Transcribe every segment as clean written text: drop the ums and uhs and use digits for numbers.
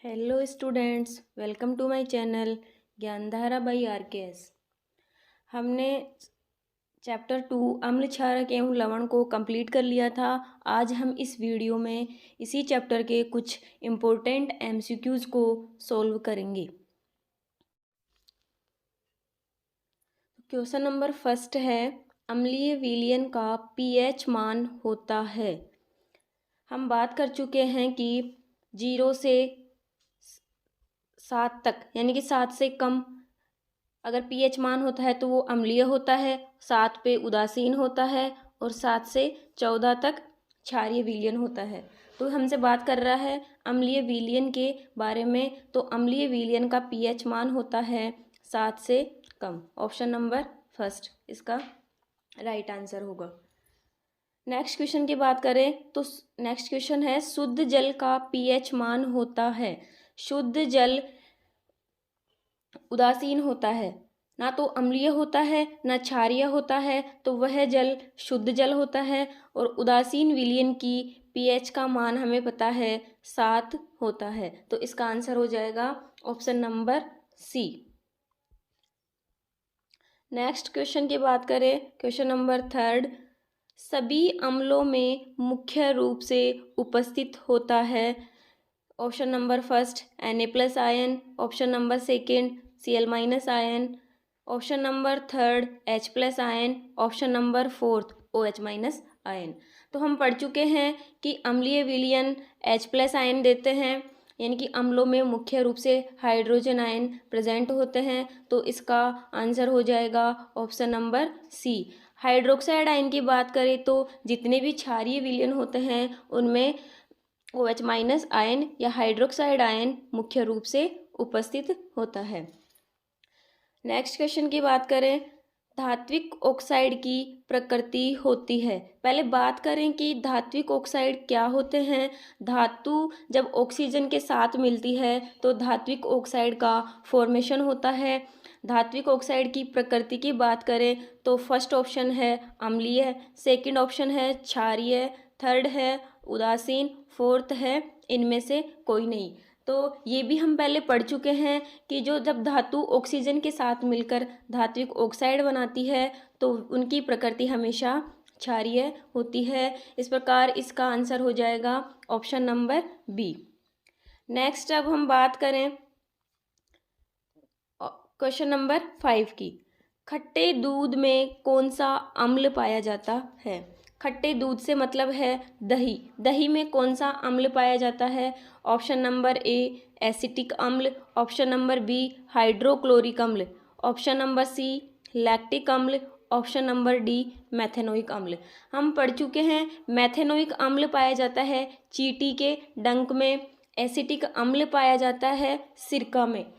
Hello students, welcome to my channel Gyandhara by RKS। हमने chapter 2 अम्ल क्षारक एवं लवण को कंप्लीट कर लिया था। आज हम इस वीडियो में इसी चैप्टर के कुछ इम्पोर्टेंट MCQs को सॉल्व करेंगे। क्वेश्चन नंबर फर्स्ट है, अम्लीय विलयन का pH मान होता है। हम बात कर चुके हैं कि 0 से 7 तक यानी कि 7 से कम अगर pH मान होता है तो वो अम्लीय होता है, 7 पे उदासीन होता है और 7 से 14 तक क्षारीय विलयन होता है। तो हमसे बात कर रहा है अम्लीय विलयन के बारे में, तो अम्लीय विलयन का pH मान होता है 7 से कम। ऑप्शन नंबर फर्स्ट इसका राइट आंसर होगा। नेक्स्ट क्वेश्चन की बात करें तो नेक्स्ट क्वेश्चन है, शुद्ध जल का pH मान होता है। शुद्ध जल उदासीन होता है, ना तो अम्लीय होता है ना क्षारीय होता है, तो वह जल शुद्ध जल होता है। और उदासीन विलयन की pH का मान हमें पता है 7 होता है। तो इसका आंसर हो जाएगा option number C. Next question की बात करें, क्वेश्चन नंबर थर्ड, सभी अम्लों में मुख्य रूप से उपस्थित होता है। Option number first Na+ ion, option number second Cl- ion, option number third H+ ion, option number fourth OH- ion. तो हम पढ़ चुके हैं कि अम्लीय विलयन H+ आयन देते हैं, यानी कि अम्लों में मुख्य रूप से हाइड्रोजन आयन प्रेजेंट होते हैं। तो इसका आंसर हो जाएगा option number C. Hydroxide ion की बात करें तो जितने भी क्षारीय विलयन होते हैं उनमें OH- आयन या हाइड्रोक्साइड आयन मुख्य रूप से उपस्थित होता है। नेक्स्ट क्वेश्चन की बात करें, धात्विक ऑक्साइड की प्रकृति होती है। पहले बात करें कि धात्विक ऑक्साइड क्या होते हैं। धातु जब ऑक्सीजन के साथ मिलती है तो धात्विक ऑक्साइड का फॉर्मेशन होता है। धात्विक ऑक्साइड की प्रकृति की बात करें तो फर्स्ट ऑप्शन है अम्लीय, सेकंड ऑप्शन है क्षारीय, थर्ड है उदासीन, फोर्थ है इनमें से कोई नहीं। तो ये भी हम पहले पढ़ चुके हैं कि जो जब धातु ऑक्सीजन के साथ मिलकर धात्विक ऑक्साइड बनाती है तो उनकी प्रकृति हमेशा क्षारीय होती है। इस प्रकार इसका आंसर हो जाएगा ऑप्शन नंबर बी। नेक्स्ट अब हम बात करें क्वेश्चन नंबर 5 की, खट्टे दूध में कौन सा अम्ल पाया जाता है। खट्टे दूध से मतलब है दही। दही में कौन सा अम्ल पाया जाता है। ऑप्शन नंबर ए एसिटिक अम्ल, ऑप्शन नंबर बी हाइड्रोक्लोरिक अम्ल, ऑप्शन नंबर सी लैक्टिक अम्ल, ऑप्शन नंबर डी मेथेनोइक अम्ल। हम पढ़ चुके हैं मेथेनोइक अम्ल पाया जाता है चींटी के डंक में, एसिटिक अम्ल पाया जाता है सिरका में,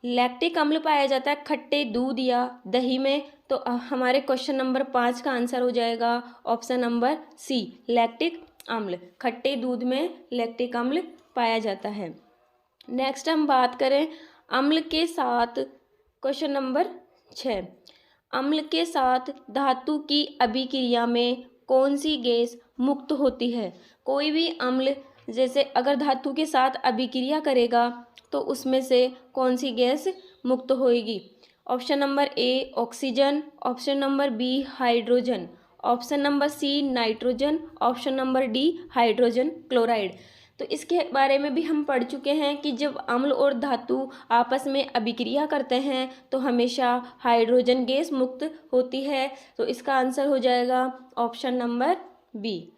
लैक्टिक अम्ल पाया जाता है खट्टे दूध या दही में। तो हमारे क्वेश्चन नंबर 5 का आंसर हो जाएगा ऑप्शन नंबर सी लैक्टिक अम्ल। खट्टे दूध में लैक्टिक अम्ल पाया जाता है। नेक्स्ट हम बात करें अम्ल के साथ, क्वेश्चन नंबर 6, अम्ल के साथ धातु की अभिक्रिया में कौन सी गैस मुक्त होती है। कोई भी अम्ल जैसे अगर धातु के साथ अभिक्रिया करेगा तो उसमें से कौन सी गैस मुक्त होएगी। Option number A oxygen, option number B hydrogen, option number C nitrogen, option number D hydrogen chloride. तो इसके बारे में भी हम पढ़ चुके हैं कि जब अम्ल और धातु आपस में अभिक्रिया करते हैं तो हमेशा हाइड्रोजन गैस मुक्त होती है। तो इसका आंसर हो जाएगा option number B.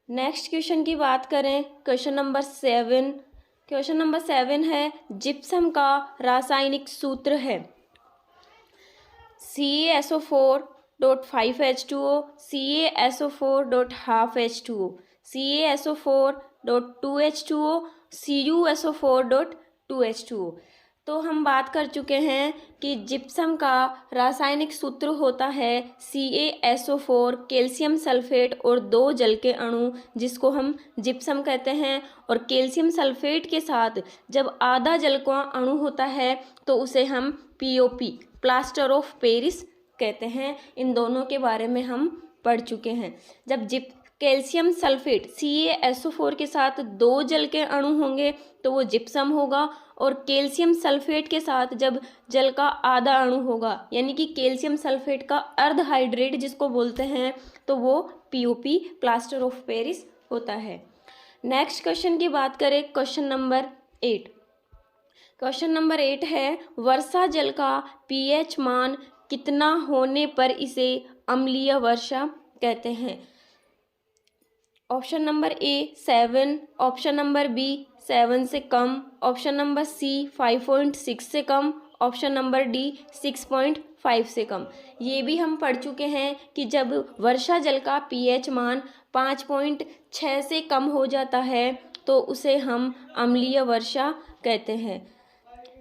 Next question की बात करें, क्वेश्चन नंबर 7। क्वेश्चन नंबर 7 है, जिप्सम का रासायनिक सूत्र है CaSO4.5H2O, CaSO4.12H2O, CaSO4.2H2O, CuSO4.2H2O। तो हम बात कर चुके हैं कि जिप्सम का रासायनिक सूत्र होता है CaSO4 कैल्शियम सल्फेट और 2 जल के अणु जिसको हम जिप्सम कहते हैं। और कैल्शियम सल्फेट के साथ जब आधा जल का अणु होता है तो उसे हम POP प्लास्टर ऑफ पेरिस कहते हैं। इन दोनों के बारे में हम पढ़ चुके हैं। जब कैल्शियम सल्फेट CaSO4 के साथ 2 जल के अणु होंगे तो वो जिप्सम होगा, और कैल्शियम सल्फेट के साथ जब जल का आधा अणु होगा यानी कि कैल्शियम सल्फेट का अर्ध हाइड्रेट जिसको बोलते हैं तो वो POP प्लास्टर ऑफ पेरिस होता है। नेक्स्ट क्वेश्चन की बात करें, क्वेश्चन नंबर 8। क्वेश्चन नंबर 8 है, वर्षा जल का pH मान कितना होने पर इसे अम्लीय वर्षा कहते हैं? Option number A 7, option number B 7 से कम, ऑप्शन नंबर C 5.6 से कम, ऑप्शन नंबर D 6.5 से कम। ये भी हम पढ़ चुके हैं कि जब वर्षा जल का pH मान 5.6 से कम हो जाता है तो उसे हम अम्लीय वर्षा कहते हैं।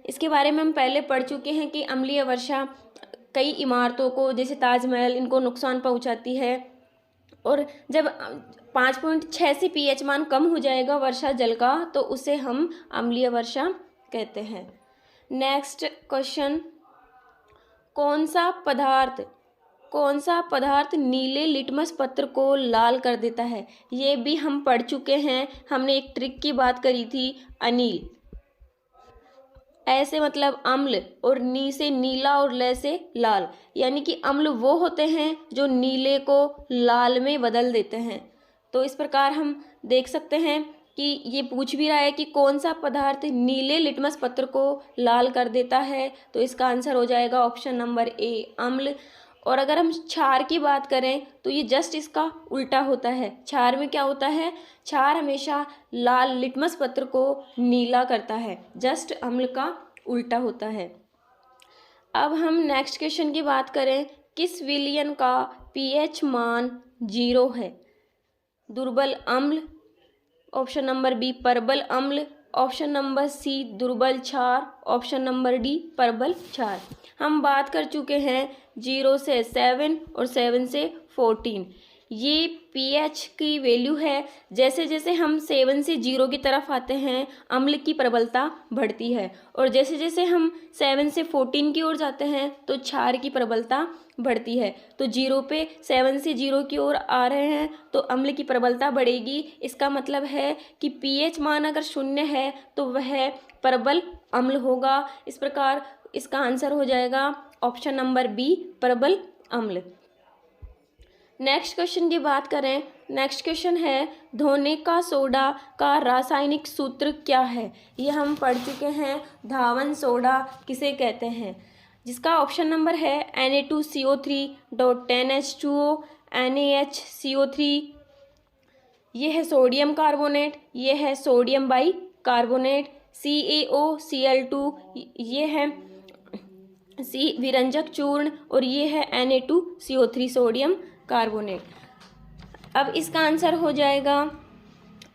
इसके बारे में हम पहले पढ़ चुके हैं कि अम्लीय वर्षा कई इमारतों को, जैसे ताजमहल, इनको नुकसान पहुंचाती है, और जब 5.6 से pH मान कम हो जाएगा वर्षा जल का तो उसे हम अम्लीय वर्षा कहते हैं। नेक्स्ट क्वेश्चन, कौन सा पदार्थ नीले लिटमस पत्र को लाल कर देता है? ये भी हम पढ़ चुके हैं, हमने एक ट्रिक की बात करी थी, अनील। ऐसे मतलब अम्ल, और नी से नीला और ले से लाल, यानी कि अम्ल वो होते हैं जो नीले को लाल में बदल देते हैं। तो इस प्रकार हम देख सकते हैं कि ये पूछ भी रहा है कि कौन सा पदार्थ नीले लिटमस पत्र को लाल कर देता है, तो इसका आंसर हो जाएगा ऑप्शन नंबर A अम्ल। और अगर हम क्षार की बात करें तो ये जस्ट इसका उल्टा होता है। क्षार में क्या होता है? क्षार हमेशा लाल लिटमस पत्र को नीला करता है, जस्ट अम्ल का उल्टा होता है। अब हम नेक्स्ट क्वेश्चन की बात करें, किस विलयन का pH मान 0 है? दुर्बल अम्ल, ऑप्शन नंबर B परबल अम्ल, ऑप्शन नंबर C दुर्बल क्षार, ऑप्शन नंबर D परबल क्षार। हम बात कर चुके हैं 0 से 7 और 7 से 14। ये pH की वैल्यू है। जैसे जैसे हम 7 से 0 की तरफ आते हैं अम्ल की प्रबलता बढ़ती है, और जैसे जैसे हम 7 से 14 की ओर जाते हैं तो क्षार की प्रबलता बढ़ती है। तो 7 से 0 की ओर आ रहे हैं तो अम्ल की प्रबलता बढ़ेगी। इसका मतलब है कि pH मान अगर 0 है तो वह प्रबल अम्ल होगा। इस प्रकार इसका आंसर हो जाएगा ऑप्शन नंबर B प्रबल अम्ल। नेक्स्ट क्वेश्चन की बात करें, नेक्स्ट क्वेश्चन है, धोने का सोडा का रासायनिक सूत्र क्या है? ये हम पढ़ चुके हैं, धावन सोडा किसे कहते हैं, जिसका ऑप्शन नंबर है Na2CO3.10H2O, NaHCO3, ये है सोडियम कार्बोनेट, ये है सोडियम बाई कार्बोनेट, CaOCl2, ये है विरंजक चूर्ण, और ये है Na2CO3 सोडियम कार्बोनेट। अब इसका आंसर हो जाएगा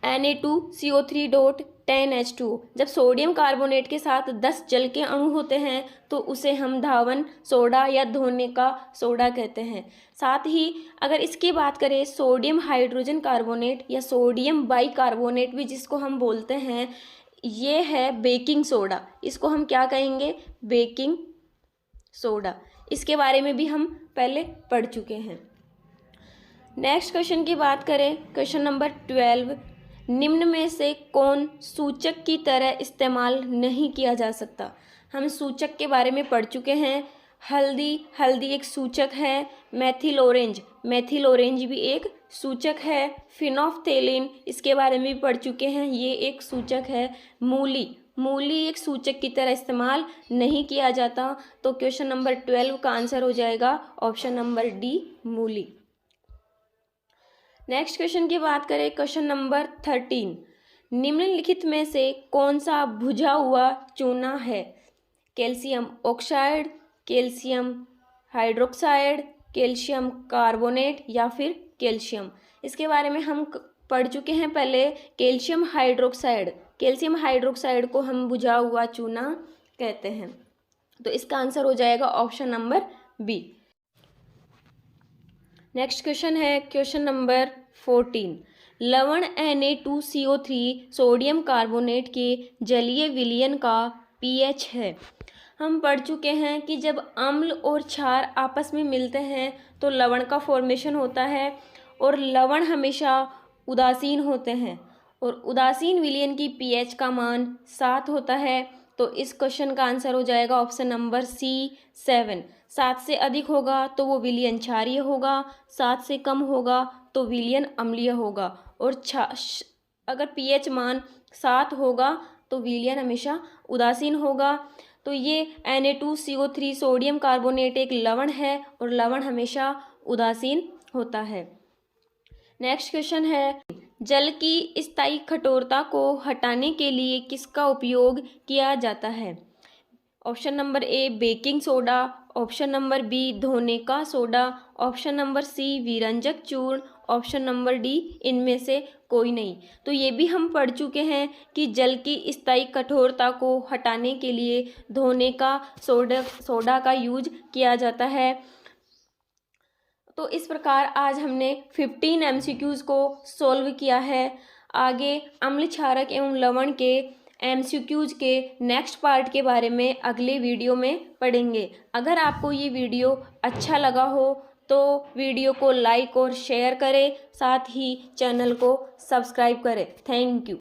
Na2CO3.10H2। जब सोडियम कार्बोनेट के साथ 10 जल के अणु होते हैं तो उसे हम धावन सोडा या धोने का सोडा कहते हैं। साथ ही अगर इसकी बात करें सोडियम हाइड्रोजन कार्बोनेट या सोडियम बाइकार्बोनेट भी जिसको हम बोलते हैं, ये है बेकिंग सोडा। इसको हम क्या कहेंगे? Baking soda. इसके बारे में भी हम पहले पढ़ चुके हैं। नेक्स्ट क्वेश्चन की बात करें, क्वेश्चन नंबर 12, निम्न में से कौन सूचक की तरह इस्तेमाल नहीं किया जा सकता? हम सूचक के बारे में पढ़ चुके हैं। हल्दी एक सूचक है। मेथिल ऑरेंज भी एक सूचक है। फिनोफ्थेलिन, इसके बारे में भी पढ़ चुके हैं, ये एक सूचक है। मूली एक सूचक की तरह इस्तेमाल नहीं किया जाता। तो क्वेश्चन नंबर 12 का आंसर हो जाएगा ऑप्शन नंबर D मूली। नेक्स्ट क्वेश्चन की बात करें, क्वेश्चन नंबर 13, निम्नलिखित में से कौन सा बुझा हुआ चूना है? Calcium oxide, calcium hydroxide, calcium carbonate या फिर कैल्शियम। इसके बारे में हम पढ़ चुके हैं पहले, कैल्शियम हाइड्रोक्साइड को हम बुझा हुआ चूना कहते हैं। तो इसका आंसर हो जाएगा option number B। Next question है क्वेश्चन नंबर 14, लवण Na2CO3 सोडियम कार्बोनेट के जलीय विलयन का pH है। हम पढ़ चुके हैं कि जब अम्ल और क्षार आपस में मिलते हैं तो लवण का फॉर्मेशन होता है, और लवण हमेशा उदासीन होते हैं और उदासीन विलयन की पीएच का मान 7 होता है। तो इस क्वेश्चन का आंसर हो जाएगा ऑप्शन नंबर सी 7। 7 से अधिक होगा तो वो विलयन क्षारीय होगा, 7 से कम होगा तो विलयन अम्लीय होगा और अगर पीएच मान 7 होगा तो विलयन हमेशा उदासीन होगा। तो ये Na2CO3 सोडियम कार्बोनेट एक लवण है और लवण हमेशा उदासीन होता है। नेक्स्ट क्वेश्चन है, जल की स्थायी कठोरता को हटाने के लिए किसका उपयोग किया जाता है? Option number A baking soda, option number B धोने का सोडा, ऑप्शन नंबर सी विरंजक चूर्ण, ऑप्शन नंबर डी इनमें से कोई नहीं। तो ये भी हम पढ़ चुके हैं कि जल की स्थायी कठोरता को हटाने के लिए धोने का सोडा का यूज किया जाता है। तो इस प्रकार आज हमने 15 MCQs को सॉल्व किया है। आगे अम्ल क्षारक एवं लवण के MCQs के नेक्स्ट पार्ट के बारे में अगले वीडियो में पढ़ेंगे। अगर आपको ये वीडियो अच्छा लगा हो तो वीडियो को लाइक और शेयर करें, साथ ही चैनल को सब्सक्राइब करें। Thank you.